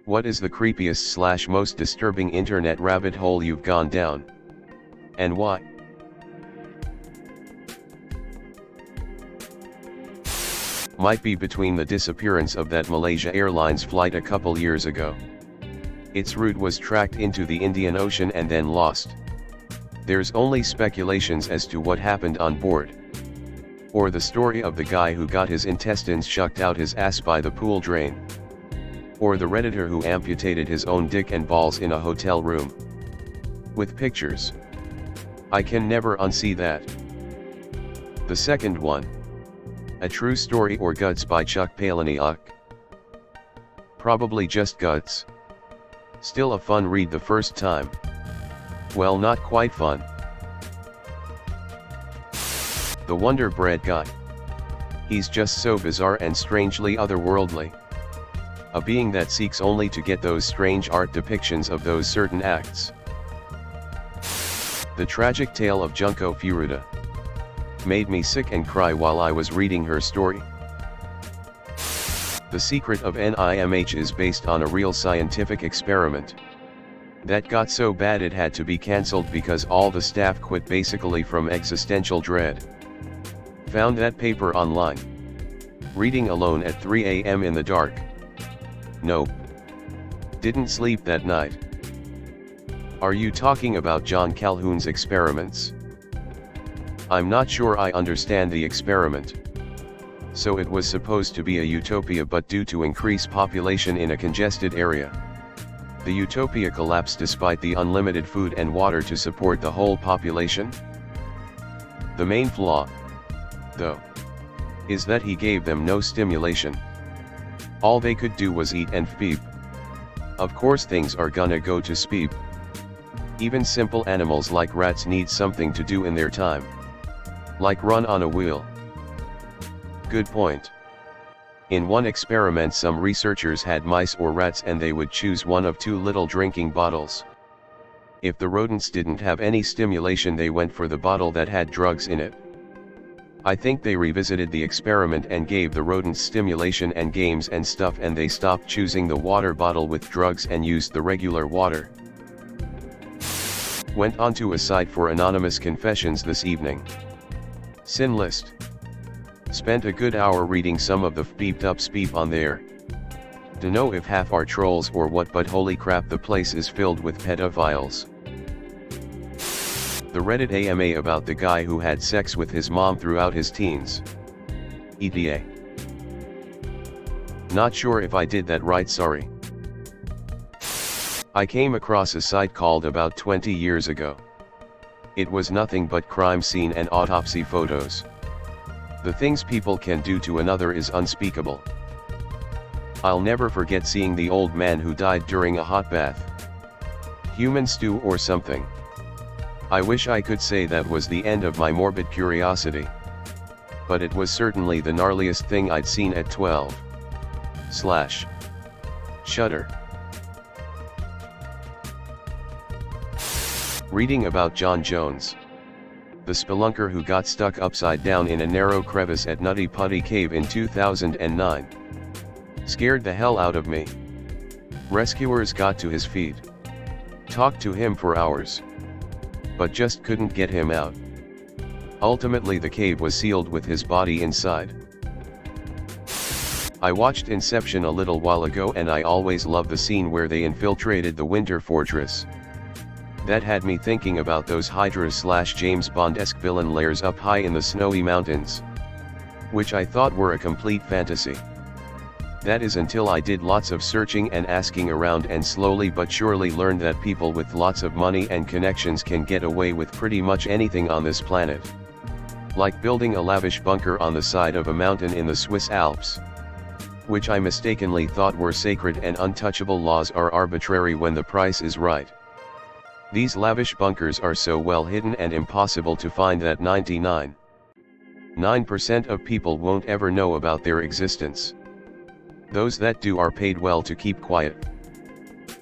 What is the creepiest / most disturbing internet rabbit hole you've gone down? And why? Might be between the disappearance of that Malaysia Airlines flight a couple years ago. Its route was tracked into the Indian Ocean and then lost. There's only speculations as to what happened on board. Or the story of the guy who got his intestines shucked out his ass by the pool drain. Or the Redditor who amputated his own dick and balls in a hotel room. With pictures. I can never unsee that. The second one. A True Story or Guts by Chuck Palahniuk. Probably just guts. Still a fun read the first time. Well, not quite fun. The Wonder Bread guy. He's just so bizarre and strangely otherworldly. A being that seeks only to get those strange art depictions of those certain acts. The Tragic Tale of Junko Furuta. Made me sick and cry while I was reading her story. The Secret of NIMH is based on a real scientific experiment. That got so bad it had to be cancelled because all the staff quit basically from existential dread. Found that paper online. Reading alone at 3 a.m. in the dark. Nope. Didn't sleep that night. Are you talking about John Calhoun's experiments? I'm not sure I understand the experiment. So it was supposed to be a utopia, but due to increased population in a congested area, the utopia collapsed despite the unlimited food and water to support the whole population? The main flaw, though, is that he gave them no stimulation. All they could do was eat and sleep. Of course things are gonna go to sleep. Even simple animals like rats need something to do in their time. Like run on a wheel. Good point. In one experiment, some researchers had mice or rats and they would choose one of two little drinking bottles. If the rodents didn't have any stimulation, they went for the bottle that had drugs in it. I think they revisited the experiment and gave the rodents stimulation and games and stuff, and they stopped choosing the water bottle with drugs and used the regular water. Went onto a site for anonymous confessions this evening. Sin list. Spent a good hour reading some of the beeped up speep on there. Dunno if half are trolls or what, but holy crap, the place is filled with pedophiles. The Reddit AMA about the guy who had sex with his mom throughout his teens. ETA. Not sure if I did that right, sorry. I came across a site called About 20 years ago. It was nothing but crime scene and autopsy photos. The things people can do to another is unspeakable. I'll never forget seeing the old man who died during a hot bath. Human stew or something. I wish I could say that was the end of my morbid curiosity. But it was certainly the gnarliest thing I'd seen at 12. Shudder. Reading about John Jones, the spelunker who got stuck upside down in a narrow crevice at Nutty Putty Cave in 2009. Scared the hell out of me. Rescuers got to his feet. Talked to him for hours. But just couldn't get him out. Ultimately the cave was sealed with his body inside. I watched Inception a little while ago and I always love the scene where they infiltrated the Winter Fortress. That had me thinking about those Hydra / James Bond-esque villain lairs up high in the snowy mountains. Which I thought were a complete fantasy. That is until I did lots of searching and asking around and slowly but surely learned that people with lots of money and connections can get away with pretty much anything on this planet. Like building a lavish bunker on the side of a mountain in the Swiss Alps. Which I mistakenly thought were sacred and untouchable laws are arbitrary when the price is right. These lavish bunkers are so well hidden and impossible to find that 99% of people won't ever know about their existence. Those that do are paid well to keep quiet.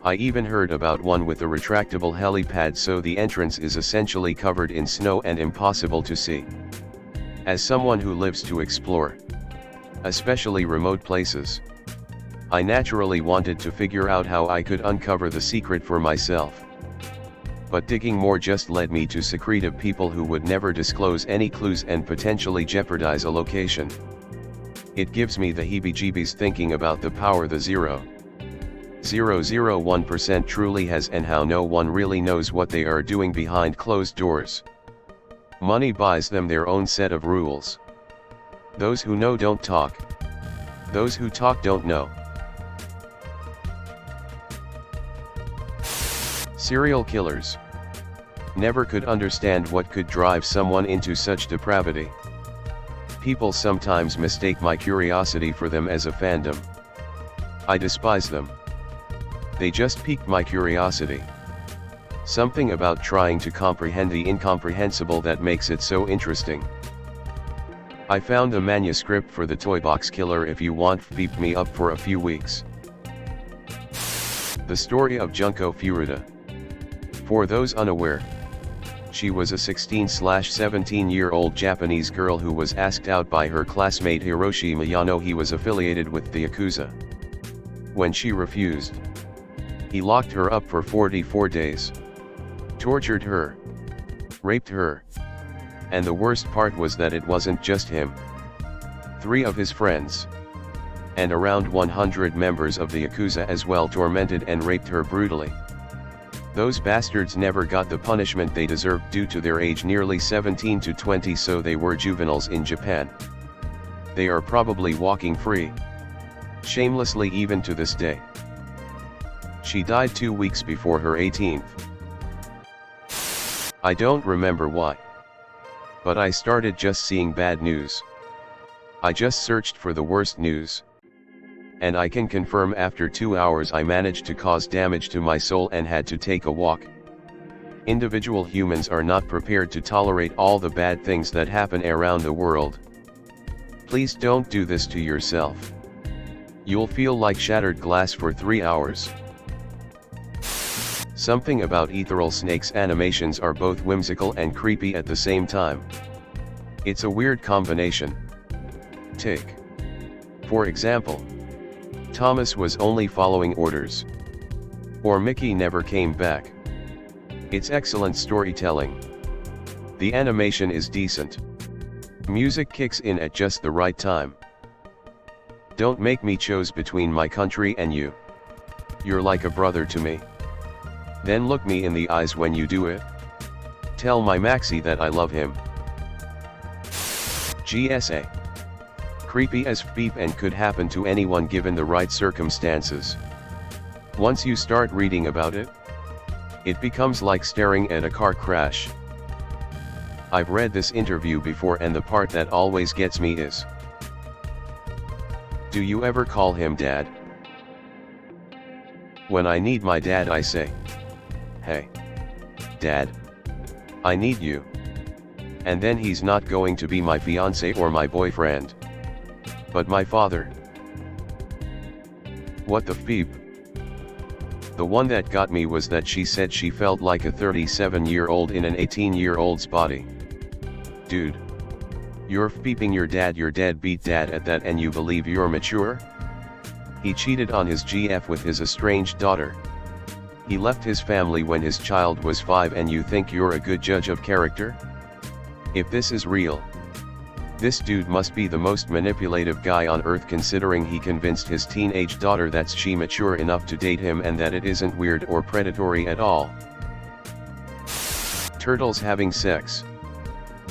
I even heard about one with a retractable helipad so the entrance is essentially covered in snow and impossible to see. As someone who lives to explore, especially remote places, I naturally wanted to figure out how I could uncover the secret for myself. But digging more just led me to secretive people who would never disclose any clues and potentially jeopardize a location. It gives me the heebie-jeebies thinking about the power the 0.001% truly has and how no one really knows what they are doing behind closed doors. Money buys them their own set of rules. Those who know don't talk. Those who talk don't know. Serial killers. Never could understand what could drive someone into such depravity. People sometimes mistake my curiosity for them as a fandom. I despise them. They just piqued my curiosity. Something about trying to comprehend the incomprehensible that makes it so interesting. I found a manuscript for the Toy Box Killer if you want beep me up for a few weeks. The story of Junko Furuta. For those unaware, she was a 16/17-year-old Japanese girl who was asked out by her classmate Hiroshi Miyano. He was affiliated with the Yakuza. When she refused, he locked her up for 44 days. Tortured her. Raped her. And the worst part was that it wasn't just him. 3 of his friends, and around 100 members of the Yakuza as well, tormented and raped her brutally. Those bastards never got the punishment they deserved due to their age, nearly 17 to 20, so they were juveniles in Japan. They are probably walking free. Shamelessly even to this day. She died 2 weeks before her 18th. I don't remember why. But I started just seeing bad news. I just searched for the worst news. And I can confirm after 2 hours I managed to cause damage to my soul and had to take a walk. Individual humans are not prepared to tolerate all the bad things that happen around the world. Please don't do this to yourself. You'll feel like shattered glass for 3 hours. Something about ethereal snakes' animations are both whimsical and creepy at the same time. It's a weird combination. Take, for example, Thomas was only following orders. Or Mickey never came back. It's excellent storytelling. The animation is decent. Music kicks in at just the right time. Don't make me choose between my country and you. You're like a brother to me. Then look me in the eyes when you do it. Tell my Maxie that I love him. GSA. Creepy as beep and could happen to anyone given the right circumstances. Once you start reading about it, it becomes like staring at a car crash. I've read this interview before and the part that always gets me is, do you ever call him dad? When I need my dad I say, hey, dad, I need you. And then he's not going to be my fiancé or my boyfriend, but my father. What the beep? The one that got me was that she said she felt like a 37-year-old in an 18-year-old's body. Dude. You're beeping your deadbeat dad at that and you believe you're mature? He cheated on his GF with his estranged daughter. He left his family when his child was 5 and you think you're a good judge of character? If this is real, this dude must be the most manipulative guy on earth, considering he convinced his teenage daughter that she mature enough to date him and that it isn't weird or predatory at all. Turtles having sex.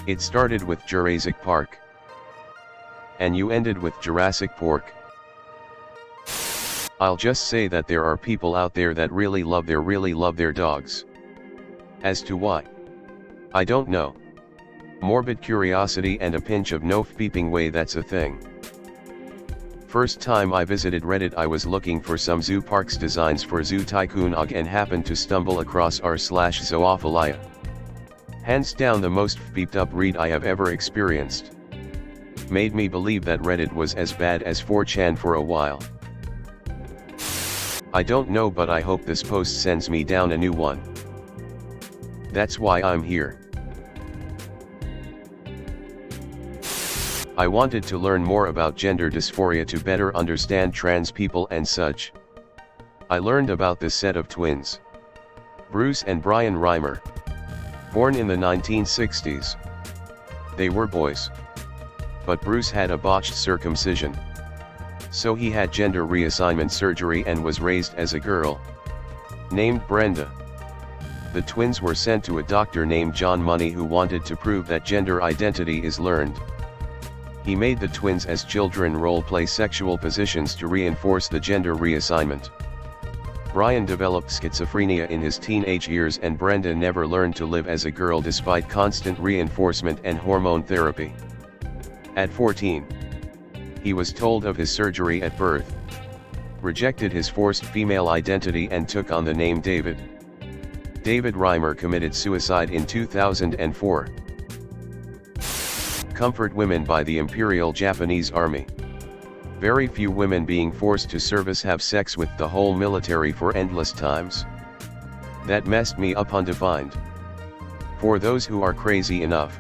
It started with Jurassic Park. And you ended with Jurassic Pork. I'll just say that there are people out there that really love their dogs. As to why, I don't know. Morbid curiosity and a pinch of no beeping way, that's a thing. First time I visited Reddit I was looking for some zoo parks designs for Zoo Tycoon OG and happened to stumble across r/zoophilia. Hands down the most beeped up read I have ever experienced. Made me believe that Reddit was as bad as 4chan for a while. I don't know, but I hope this post sends me down a new one. That's why I'm here. I wanted to learn more about gender dysphoria to better understand trans people and such. I learned about this set of twins, Bruce and Brian Reimer, born in the 1960s. They were boys. But Bruce had a botched circumcision, so he had gender reassignment surgery and was raised as a girl, named Brenda. The twins were sent to a doctor named John Money who wanted to prove that gender identity is learned. He made the twins as children role-play sexual positions to reinforce the gender reassignment. Brian developed schizophrenia in his teenage years and Brenda never learned to live as a girl despite constant reinforcement and hormone therapy. At 14, he was told of his surgery at birth, rejected his forced female identity and took on the name David. David Reimer committed suicide in 2004. Comfort women by the Imperial Japanese Army. Very few women being forced to service have sex with the whole military for endless times. That messed me up undefined. For those who are crazy enough,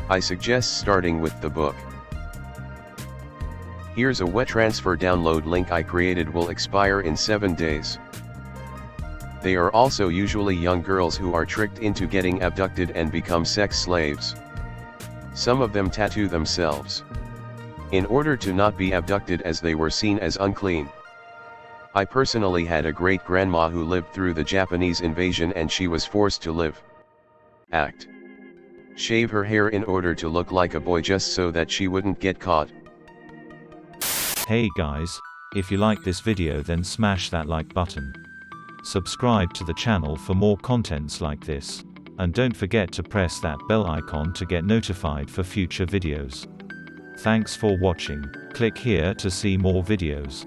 I suggest starting with the book. Here's a wet transfer download link I created, will expire in 7 days. They are also usually young girls who are tricked into getting abducted and become sex slaves. Some of them tattoo themselves in order to not be abducted as they were seen as unclean. I personally had a great-grandma who lived through the Japanese invasion and she was forced to shave her hair in order to look like a boy just so that she wouldn't get caught. Hey guys, if you like this video then smash that like button. Subscribe to the channel for more contents like this. And don't forget to press that bell icon to get notified for future videos. Thanks for watching. Click here to see more videos.